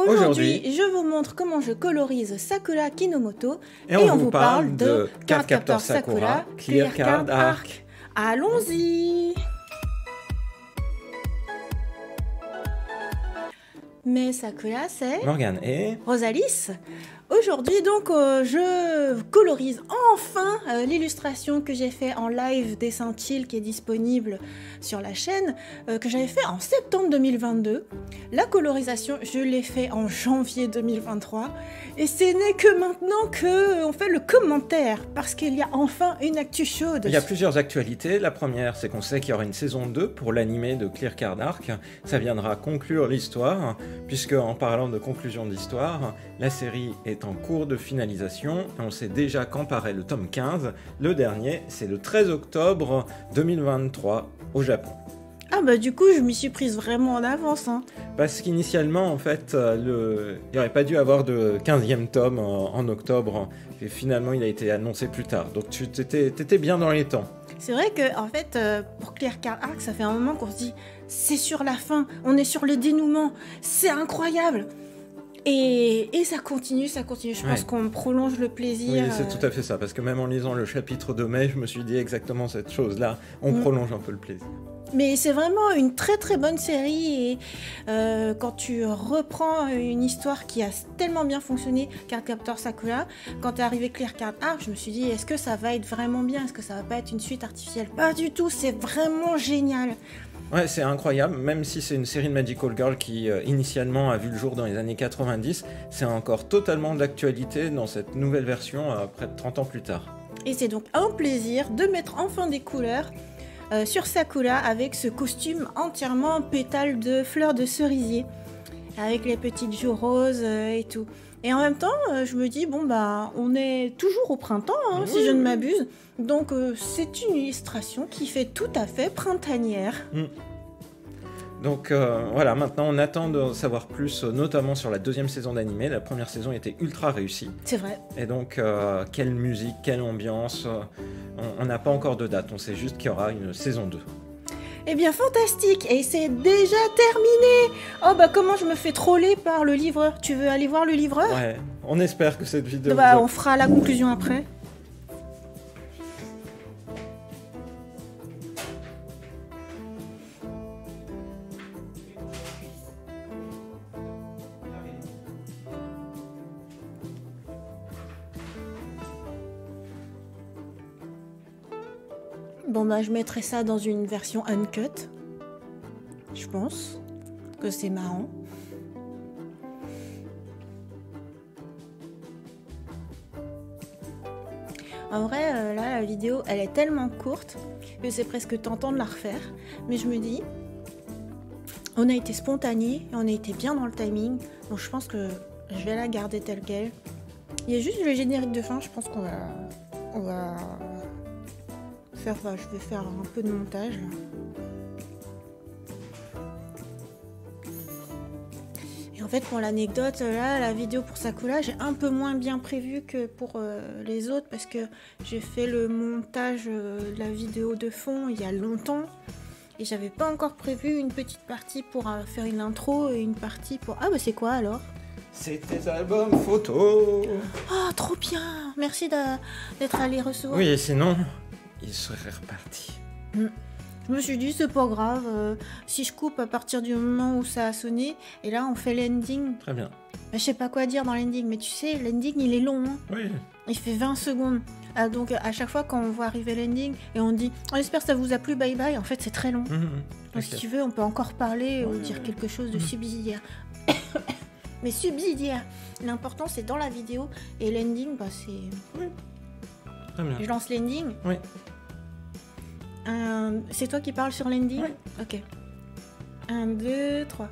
Aujourd'hui, je vous montre comment je colorise Sakura Kinomoto et on vous parle de Cardcaptor Sakura Clear Card Arc. Allons-y! Mais Sakura, c'est Morgane et Rosalis. Aujourd'hui, donc, je colorise enfin l'illustration que j'ai fait en live des Saint-Îles qui est disponible sur la chaîne, que j'avais fait en septembre 2022. La colorisation, je l'ai fait en janvier 2023. Et ce n'est que maintenant qu'on fait le commentaire, parce qu'il y a enfin une actu chaude. Il y a plusieurs actualités. La première, c'est qu'on sait qu'il y aura une saison 2 pour l'animé de Clear Card Arc. Ça viendra conclure l'histoire, puisque en parlant de conclusion d'histoire, la série est en cours de finalisation et on sait déjà quand paraît le tome 15. Le dernier, c'est le 13 octobre 2023 au Japon. Ah bah du coup, je m'y suis prise vraiment en avance. Hein. Parce qu'initialement, en fait, il n'y aurait pas dû avoir de 15e tome en octobre. Et finalement, il a été annoncé plus tard. Donc tu étais bien dans les temps. C'est vrai que, en fait, pour Clear Card Arc, ça fait un moment qu'on se dit c'est sur la fin, on est sur le dénouement, c'est incroyable. Et ça continue. Je pense qu'on prolonge le plaisir. Oui, c'est tout à fait ça. Parce que même en lisant le chapitre de mai, je me suis dit exactement cette chose-là. On prolonge un peu le plaisir. Mais c'est vraiment une très très bonne série et quand tu reprends une histoire qui a tellement bien fonctionné, Cardcaptor Sakura, quand t'es arrivé Clear Card Arc, je me suis dit est-ce que ça va être vraiment bien, est-ce que ça va pas être une suite artificielle? Pas du tout, c'est vraiment génial. Ouais, c'est incroyable, même si c'est une série de Magical Girl qui initialement a vu le jour dans les années 90, c'est encore totalement d'actualité dans cette nouvelle version près de 30 ans plus tard. Et c'est donc un plaisir de mettre enfin des couleurs sur Sakura avec ce costume entièrement pétales de fleurs de cerisier, avec les petites joues roses et tout. Et en même temps, je me dis, bon bah, on est toujours au printemps, hein, si je ne m'abuse. Donc c'est une illustration qui fait tout à fait printanière. Donc voilà, maintenant on attend de savoir plus, notamment sur la deuxième saison d'animé. La première saison était ultra réussie. C'est vrai. Et donc, quelle musique, quelle ambiance, on n'a pas encore de date, on sait juste qu'il y aura une saison 2. Eh bien, fantastique! Et c'est déjà terminé! Oh bah comment je me fais troller par le livreur? Tu veux aller voir le livreur? Ouais, on espère que cette vidéo... Bah, on fera la conclusion après. Bon bah je mettrai ça dans une version uncut. Je pense que c'est marrant. En vrai, là la vidéo elle est tellement courte que c'est presque tentant de la refaire. Mais je me dis, on a été spontané, on a été bien dans le timing. Donc je pense que je vais la garder telle quelle. Il y a juste le générique de fin, je pense qu'on va... je vais faire un peu de montage là. Et en fait pour l'anecdote là, la vidéo pour Sakura j'ai un peu moins bien prévu que pour les autres parce que j'ai fait le montage de la vidéo de fond il y a longtemps et j'avais pas encore prévu une petite partie pour faire une intro et une partie pour... Ah bah c'est quoi alors? C'est tes albums photos. Oh trop bien. Merci d'être allé recevoir. Oui, sinon... il serait reparti. Je me suis dit, c'est pas grave, si je coupe à partir du moment où ça a sonné, et là on fait l'ending. Très bien. Bah, je sais pas quoi dire dans l'ending, mais tu sais, l'ending il est long. Hein. Oui. Il fait 20 secondes. Donc à chaque fois quand on voit arriver l'ending, et on dit, on espère que ça vous a plu, bye bye, en fait c'est très long. Donc si tu veux, on peut encore parler ou dire quelque chose de subsidiaire. Mais subsidiaire. L'important c'est dans la vidéo, et l'ending, bah c'est... Oui. Très bien. Je lance l'ending. Oui. C'est toi qui parles sur l'ending? Oui. Ok. 1, 2, 3.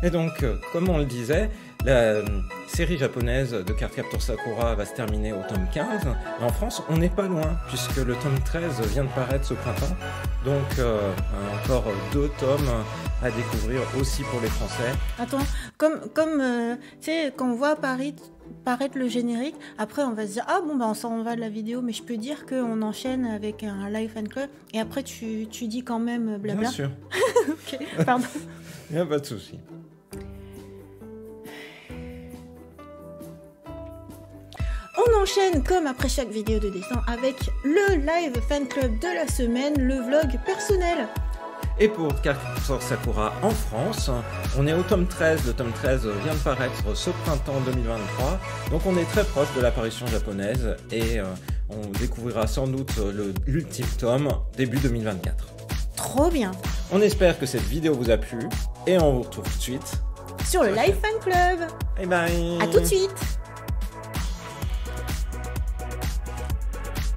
Et donc, comme on le disait, la série japonaise de Cardcaptor Sakura va se terminer au tome 15. Et en France, on n'est pas loin, puisque le tome 13 vient de paraître ce printemps. Donc, encore 2 tomes à découvrir aussi pour les Français. Attends, comme tu sais, quand on voit paraître le générique, après on va se dire ah bon bah on s'en va de la vidéo, mais je peux dire qu'on enchaîne avec un live fan club et après tu dis quand même blabla. Bien sûr. Ok, pardon. Il n'y a pas de souci. On enchaîne comme après chaque vidéo de dessin avec le live fan club de la semaine, le vlog personnel. Et pour Cardcaptor Sakura en France, on est au tome 13, le tome 13 vient de paraître ce printemps 2023, donc on est très proche de l'apparition japonaise et on découvrira sans doute l'ultime tome début 2024. Trop bien. On espère que cette vidéo vous a plu et on vous retrouve tout de suite sur le live fan club. Bye bye. À tout de suite.